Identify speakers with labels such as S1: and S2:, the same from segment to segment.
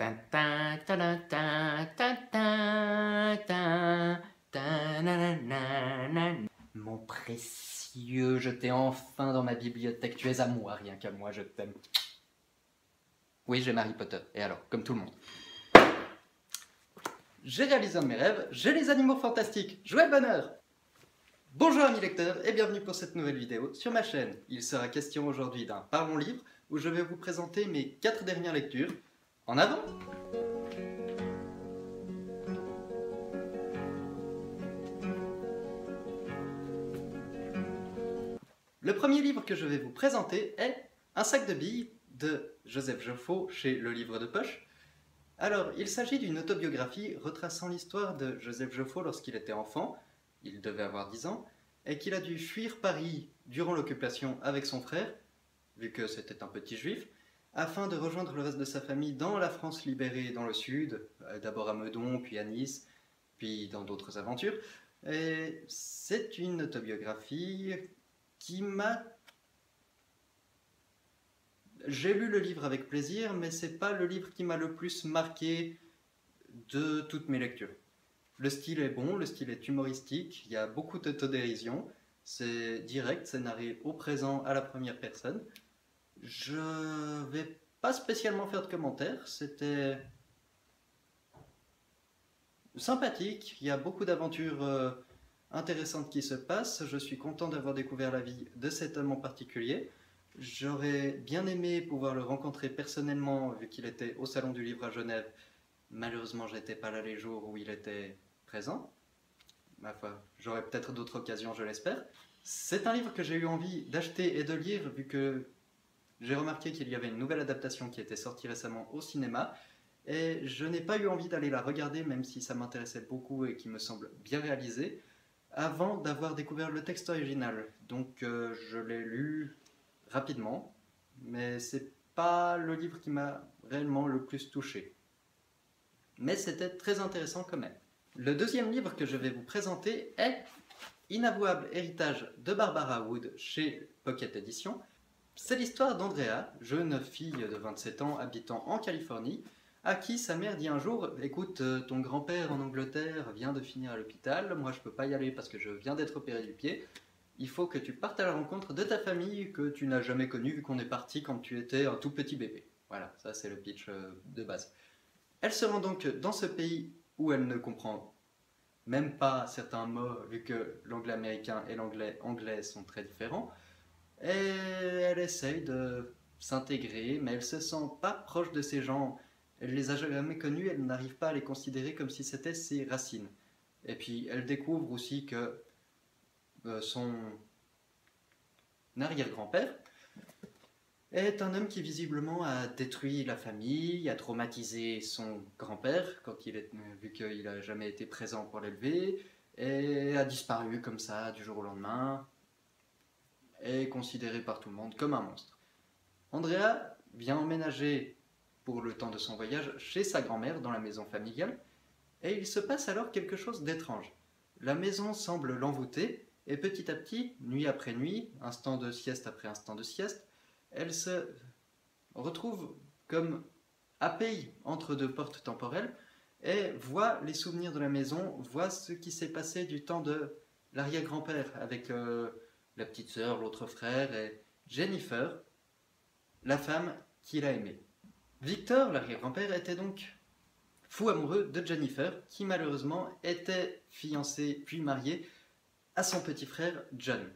S1: Ta ta ta ta ta ta ta ta ta na na na na. Mon précieux, je t'ai enfin dans ma bibliothèque. Tu es à moi, rien qu'à moi, je t'aime. Oui, j'aime Harry Potter. Et alors, comme tout le monde. J'ai réalisé un de mes rêves, j'ai les animaux fantastiques. Joyeux bonheur! Bonjour amis lecteurs et bienvenue pour cette nouvelle vidéo sur ma chaîne. Il sera question aujourd'hui d'un Parlons Livre où je vais vous présenter mes 4 dernières lectures. En avant! Le premier livre que je vais vous présenter est Un sac de billes de Joseph Joffo chez Le Livre de Poche. Alors, il s'agit d'une autobiographie retraçant l'histoire de Joseph Joffo lorsqu'il était enfant, il devait avoir 10 ans, et qu'il a dû fuir Paris durant l'occupation avec son frère, vu que c'était un petit juif, afin de rejoindre le reste de sa famille dans la France libérée dans le sud, d'abord à Meudon, puis à Nice, puis dans d'autres aventures. Et c'est une autobiographie qui m'a... J'ai lu le livre avec plaisir, mais c'est pas le livre qui m'a le plus marqué de toutes mes lectures. Le style est bon, le style est humoristique, il y a beaucoup d'autodérision, c'est direct, c'est narré au présent à la première personne. Je vais pas spécialement faire de commentaires, c'était sympathique, il y a beaucoup d'aventures intéressantes qui se passent, je suis content d'avoir découvert la vie de cet homme en particulier. J'aurais bien aimé pouvoir le rencontrer personnellement vu qu'il était au Salon du Livre à Genève. Malheureusement, j'étais pas là les jours où il était présent. Ma foi, j'aurai peut-être d'autres occasions, je l'espère. C'est un livre que j'ai eu envie d'acheter et de lire vu que j'ai remarqué qu'il y avait une nouvelle adaptation qui était sortie récemment au cinéma et je n'ai pas eu envie d'aller la regarder même si ça m'intéressait beaucoup et qui me semble bien réalisé avant d'avoir découvert le texte original. Donc je l'ai lu rapidement, mais c'est pas le livre qui m'a réellement le plus touché. Mais c'était très intéressant quand même. Le deuxième livre que je vais vous présenter est Inavouable héritage de Barbara Wood chez Pocket Edition. C'est l'histoire d'Andrea, jeune fille de 27 ans habitant en Californie, à qui sa mère dit un jour « Écoute, ton grand-père en Angleterre vient de finir à l'hôpital, moi je peux pas y aller parce que je viens d'être opéré du pied, il faut que tu partes à la rencontre de ta famille que tu n'as jamais connue vu qu'on est parti quand tu étais un tout petit bébé. » Voilà, ça c'est le pitch de base. Elle se rend donc dans ce pays où elle ne comprend même pas certains mots vu que l'anglais américain et l'anglais anglais sont très différents. Et elle essaye de s'intégrer, mais elle se sent pas proche de ces gens. Elle les a jamais connus, elle n'arrive pas à les considérer comme si c'était ses racines. Et puis elle découvre aussi que son arrière-grand-père est un homme qui visiblement a détruit la famille, a traumatisé son grand-père vu qu'il n'a jamais été présent pour l'élever, et a disparu comme ça du jour au lendemain, est considéré par tout le monde comme un monstre. Andrea vient emménager pour le temps de son voyage chez sa grand-mère dans la maison familiale, et il se passe alors quelque chose d'étrange. La maison semble l'envoûter, et petit à petit, nuit après nuit, instant de sieste après instant de sieste, elle se retrouve comme happée entre deux portes temporelles et voit les souvenirs de la maison, voit ce qui s'est passé du temps de l'arrière-grand-père avec la petite sœur, l'autre frère et Jennifer, la femme qu'il a aimée. Victor, l'arrière-grand-père, était donc fou amoureux de Jennifer, qui malheureusement était fiancée puis mariée à son petit frère John.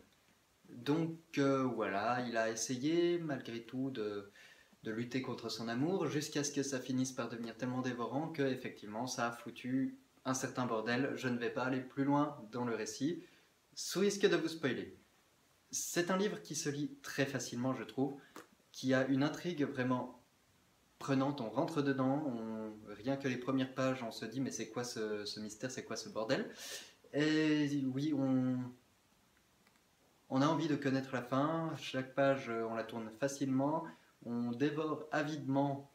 S1: Donc voilà, il a essayé malgré tout de lutter contre son amour jusqu'à ce que ça finisse par devenir tellement dévorant que effectivement ça a foutu un certain bordel. Je ne vais pas aller plus loin dans le récit, sous risque de vous spoiler. C'est un livre qui se lit très facilement, je trouve, qui a une intrigue vraiment prenante, on rentre dedans, rien que les premières pages, on se dit mais c'est quoi ce mystère, c'est quoi ce bordel? Et oui, on a envie de connaître la fin, chaque page on la tourne facilement, on dévore avidement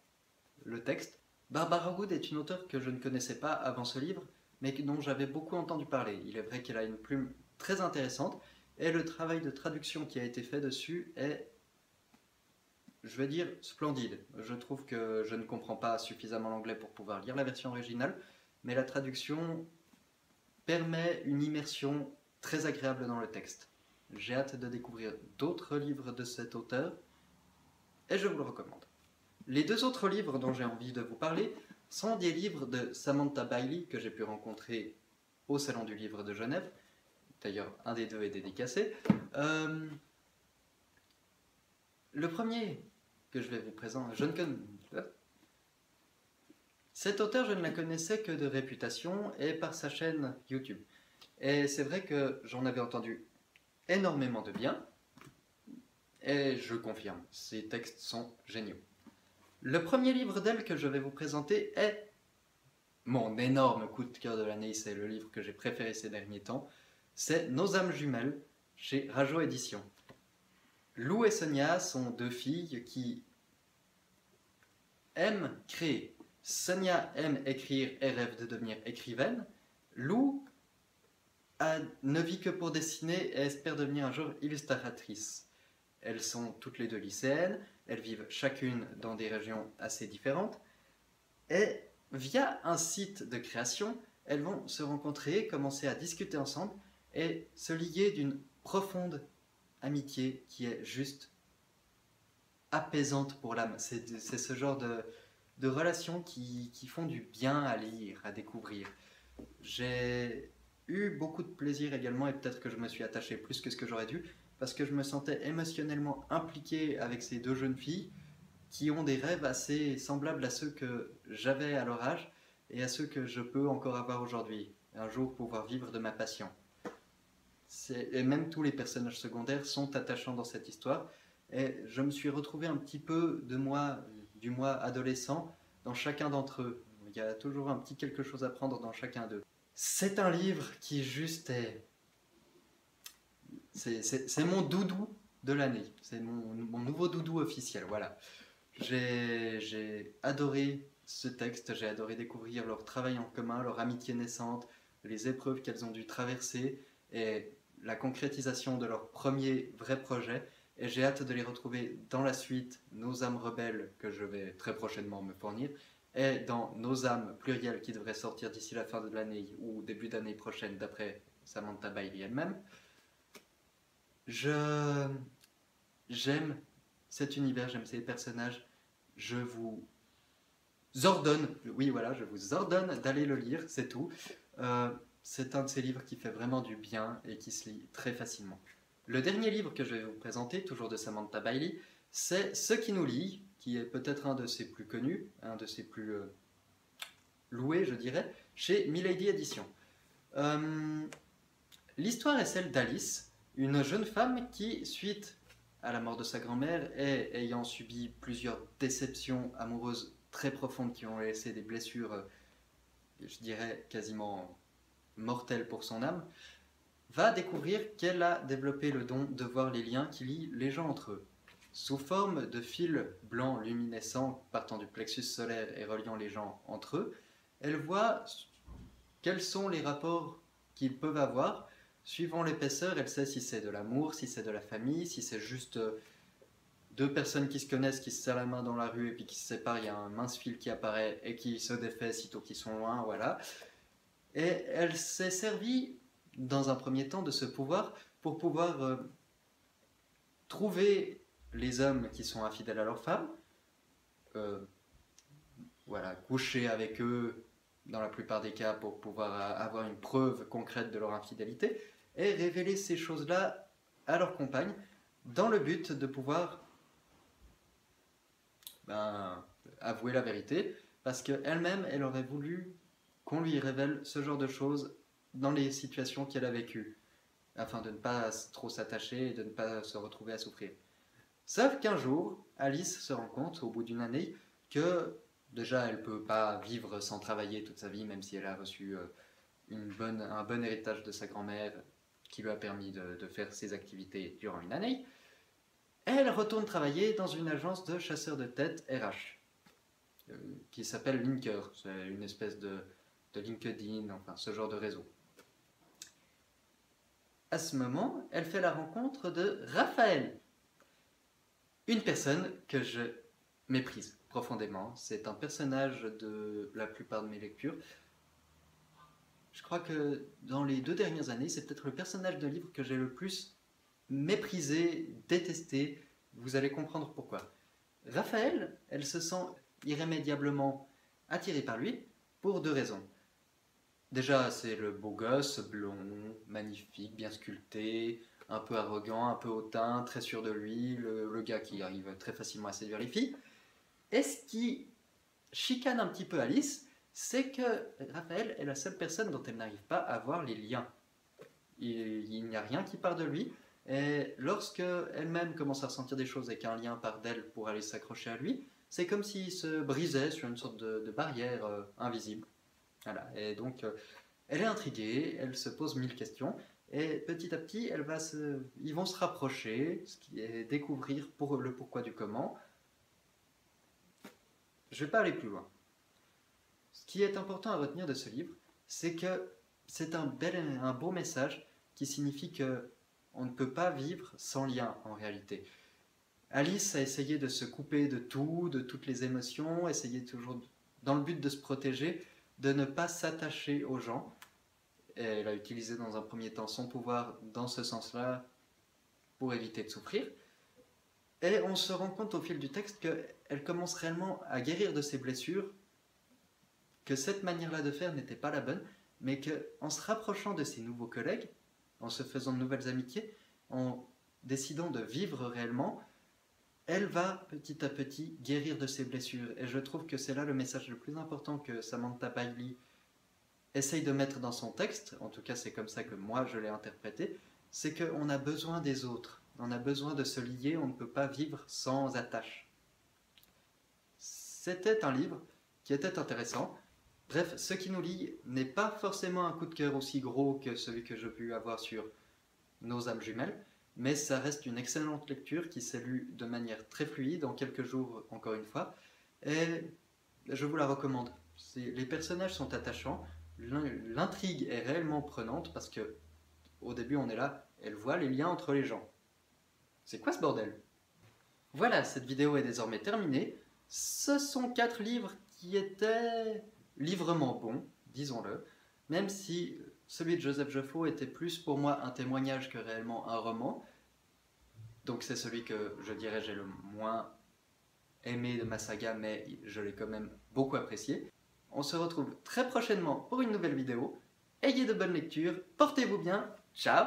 S1: le texte. Barbara Wood est une auteure que je ne connaissais pas avant ce livre, mais dont j'avais beaucoup entendu parler. Il est vrai qu'elle a une plume très intéressante, et le travail de traduction qui a été fait dessus est je vais dire splendide. Je trouve que je ne comprends pas suffisamment l'anglais pour pouvoir lire la version originale, mais la traduction permet une immersion très agréable dans le texte. J'ai hâte de découvrir d'autres livres de cet auteur et je vous le recommande. Les deux autres livres dont j'ai envie de vous parler sont des livres de Samantha Bailey que j'ai pu rencontrer au Salon du Livre de Genève. D'ailleurs, un des deux est dédicacé. Le premier que je vais vous présenter, cet auteur, je ne la connaissais que de réputation et par sa chaîne YouTube. Et c'est vrai que j'en avais entendu énormément de bien, et je confirme, ses textes sont géniaux. Le premier livre d'elle que je vais vous présenter est mon énorme coup de cœur de l'année, c'est le livre que j'ai préféré ces derniers temps, c'est Nos âmes jumelles, chez Rajo Éditions. Lou et Sonia sont deux filles qui aiment créer. Sonia aime écrire et rêve de devenir écrivaine. Lou ne vit que pour dessiner et espère devenir un jour illustratrice. Elles sont toutes les deux lycéennes, elles vivent chacune dans des régions assez différentes, et via un site de création, elles vont se rencontrer, commencer à discuter ensemble et se lier d'une profonde amitié qui est juste apaisante pour l'âme. C'est ce genre de relations qui font du bien à lire, à découvrir. J'ai eu beaucoup de plaisir également, et peut-être que je me suis attaché plus que ce que j'aurais dû, parce que je me sentais émotionnellement impliqué avec ces deux jeunes filles qui ont des rêves assez semblables à ceux que j'avais à leur âge et à ceux que je peux encore avoir aujourd'hui. Un jour pouvoir vivre de ma passion. Et même tous les personnages secondaires sont attachants dans cette histoire. Et je me suis retrouvé un petit peu du moi adolescent dans chacun d'entre eux. Il y a toujours un petit quelque chose à prendre dans chacun d'eux. C'est un livre qui juste est... C'est mon doudou de l'année. C'est mon nouveau doudou officiel, voilà. J'ai adoré ce texte, j'ai adoré découvrir leur travail en commun, leur amitié naissante, les épreuves qu'elles ont dû traverser et la concrétisation de leur premier vrai projet. Et j'ai hâte de les retrouver dans la suite, Nos âmes rebelles, que je vais très prochainement me fournir, et dans Nos âmes plurielles qui devraient sortir d'ici la fin de l'année ou début d'année prochaine d'après Samantha Bailey elle-même. J'aime cet univers, j'aime ces personnages. Je vous ordonne, oui voilà, je vous ordonne d'aller le lire, c'est tout. C'est un de ces livres qui fait vraiment du bien et qui se lit très facilement. Le dernier livre que je vais vous présenter, toujours de Samantha Bailey, c'est Ce qui nous lie, qui est peut-être un de ses plus connus, un de ses plus loués, je dirais, chez Milady Éditions. L'histoire est celle d'Alice, une jeune femme qui, suite à la mort de sa grand-mère et ayant subi plusieurs déceptions amoureuses très profondes qui ont laissé des blessures, je dirais, quasiment mortelles pour son âme, va découvrir qu'elle a développé le don de voir les liens qui lient les gens entre eux. Sous forme de fils blancs luminescents partant du plexus solaire et reliant les gens entre eux, elle voit quels sont les rapports qu'ils peuvent avoir. Suivant l'épaisseur, elle sait si c'est de l'amour, si c'est de la famille, si c'est juste deux personnes qui se connaissent, qui se serrent la main dans la rue et puis qui se séparent, il y a un mince fil qui apparaît et qui se défait sitôt qu'ils sont loin, voilà. Et elle s'est servie, dans un premier temps, de ce pouvoir pour pouvoir trouver les hommes qui sont infidèles à leurs femmes, voilà, coucher avec eux dans la plupart des cas pour pouvoir avoir une preuve concrète de leur infidélité, et révéler ces choses-là à leur compagne dans le but de pouvoir avouer la vérité, parce qu'elle-même, elle aurait voulu qu'on lui révèle ce genre de choses dans les situations qu'elle a vécues, afin de ne pas trop s'attacher et de ne pas se retrouver à souffrir. Sauf qu'un jour, Alice se rend compte, au bout d'une année, que déjà elle ne peut pas vivre sans travailler toute sa vie, même si elle a reçu un bon héritage de sa grand-mère qui lui a permis de faire ses activités durant une année. Elle retourne travailler dans une agence de chasseurs de tête RH, qui s'appelle Linker. C'est une espèce de LinkedIn, enfin ce genre de réseau. À ce moment, elle fait la rencontre de Raphaël, Une personne que je méprise profondément, c'est un personnage de la plupart de mes lectures. Je crois que dans les 2 dernières années, c'est peut-être le personnage de livre que j'ai le plus méprisé, détesté. Vous allez comprendre pourquoi. Raphaël, elle se sent irrémédiablement attirée par lui pour 2 raisons. Déjà, c'est le beau gosse, blond, magnifique, bien sculpté, un peu arrogant, un peu hautain, très sûr de lui, le gars qui arrive très facilement à séduire les filles. Et ce qui chicane un petit peu Alice, c'est que Raphaël est la seule personne dont elle n'arrive pas à voir les liens. Il n'y a rien qui part de lui, et lorsque elle-même commence à ressentir des choses et qu'un lien part d'elle pour aller s'accrocher à lui, c'est comme s'il se brisait sur une sorte de barrière invisible. Voilà. Et donc, elle est intriguée, elle se pose 1000 questions, et petit à petit, ils vont se rapprocher, et découvrir le pourquoi du comment. Je ne vais pas aller plus loin. Ce qui est important à retenir de ce livre, c'est que c'est un beau message qui signifie que on ne peut pas vivre sans lien en réalité. Alice a essayé de se couper de tout, de toutes les émotions, essayé toujours, dans le but de se protéger, de ne pas s'attacher aux gens. Et elle a utilisé dans un premier temps son pouvoir dans ce sens-là pour éviter de souffrir. Et on se rend compte au fil du texte qu'elle commence réellement à guérir de ses blessures, que cette manière-là de faire n'était pas la bonne, mais qu'en se rapprochant de ses nouveaux collègues, en se faisant de nouvelles amitiés, en décidant de vivre réellement, elle va petit à petit guérir de ses blessures. Et je trouve que c'est là le message le plus important que Samantha Bailey essaye de mettre dans son texte, en tout cas c'est comme ça que moi je l'ai interprété, c'est qu'on a besoin des autres, on a besoin de se lier, on ne peut pas vivre sans attache. C'était un livre qui était intéressant. Bref, ce qui nous lie n'est pas forcément un coup de cœur aussi gros que celui que j'ai pu avoir sur Nos âmes jumelles, mais ça reste une excellente lecture qui s'est lue de manière très fluide, en quelques jours encore une fois, et je vous la recommande. Les personnages sont attachants, l'intrigue est réellement prenante parce que au début on est là, elle voit les liens entre les gens. C'est quoi ce bordel? Voilà, cette vidéo est désormais terminée. Ce sont 4 livres qui étaient livrement bons, disons-le, même si celui de Joseph Geoffaux était plus pour moi un témoignage que réellement un roman. Donc c'est celui que je dirais j'ai le moins aimé de ma saga, mais je l'ai quand même beaucoup apprécié. On se retrouve très prochainement pour une nouvelle vidéo. Ayez de bonnes lectures, portez-vous bien, ciao!